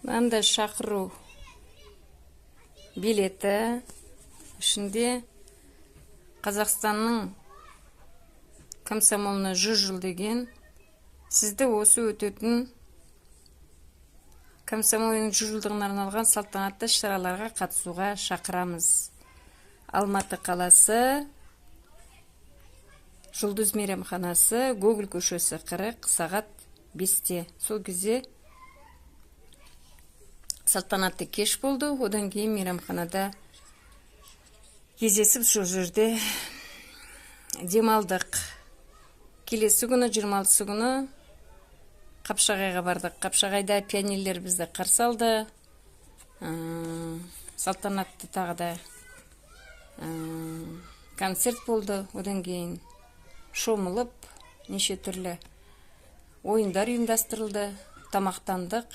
Мынандай шақыру билеті ішінде Қазақстанның комсомолына 100 жыл деген сізді осы өтетін комсомолының 100 жылдығына арналған салтанатты шараларға қатысуға шақырамыз. Алматы қаласы, Жұлдыз мейрамханасы, Гоголь көшесі 40, сағат 5-те. Сол кезде салтанатты кеш болды. Одан кейін мейрамханада кездесіп сол жерде демалдық. Келесі күні 26 күні Қапшағайға бардық. Қапшағайда пионерлер бізді қарсы алды. Салтанатты тағы да концерт болды. Одан кейін шомылып, неше түрлі ойындар ұйымдастырылды. Тамақтандық,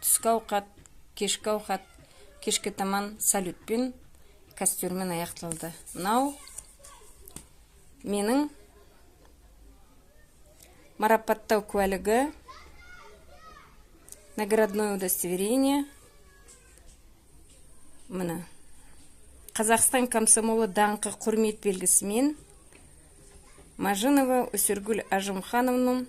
түскі ауқат, кешкі ауқат, кешкі таман салютпен, костюрмен аяқталды. Мынау менің марапаттау куәлігі, наградное удостоверение. Мына Қазақстан комсомолы даңқы құрмет белгісімен Мажынова Өсергүл Ажымхановның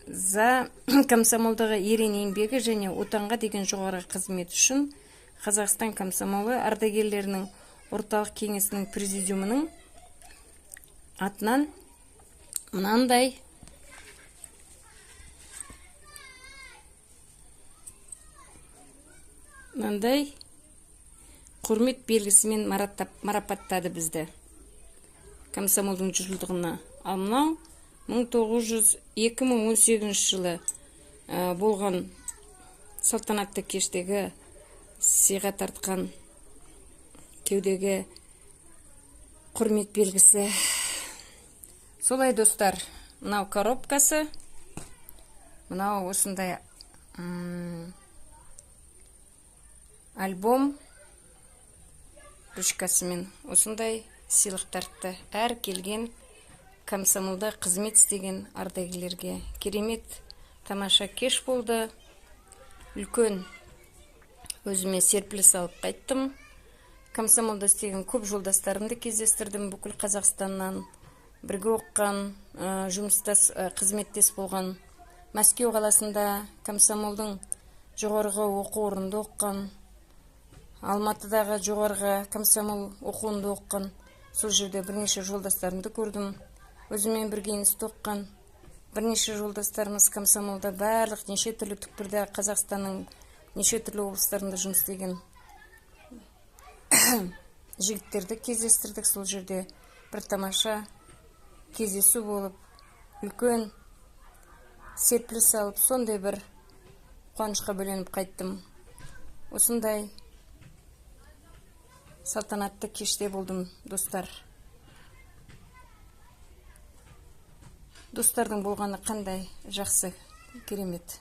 за комсомолдағы ерен еңбегі және отанға деген жоғары қызмет үшін Қазақстан комсомолы ардагерлерінің орталық кеңесінің президиумының атынан мынандай құрмет белгісімен марапаттады бізді комсомолдың 100 жылдығына. Ал мынау 2018 жылы болған салтанатты кештегі сыйға тартқан кеудеге құрмет белгісі. Солай достар, мынау коробкасы, мынау осындай альбом ручкасымен осындай сыйлықтарды әр келген комсомолда қызмет істеген ардагерлерге. Керемет тамаша кеш болды. Үлкен өзіме серпіліс алып қайттым. Комсомолда істеген көп жолдастарымды кездестірдім. Бүкіл Қазақстаннан бірге оққан, жұмыстас, қызметтес болған. Мәскеу қаласында комсомолдың жоғарғы оқу орнында оққан. Алматыдағы жоғарғы комсомол оқуында оққан. Сол жерде бірнеше жолдастарымды көрдім. Өзімен бірге институтта оққан. Бірнеше жолдастарымыз комсомолда барлық неше түрлі түкпірде Қазақстанның неше түрлі облыстарында жұмыс істеген жігіттерді кездестірдік. Сол жерде бір тамаша кездесу болып, үлкен серпіліс алып, сондай бір қуанышқа бөленіп қайттым. Осындай салтанатты кеште болдым, достар. Достардың болғаны қандай жақсы, керемет.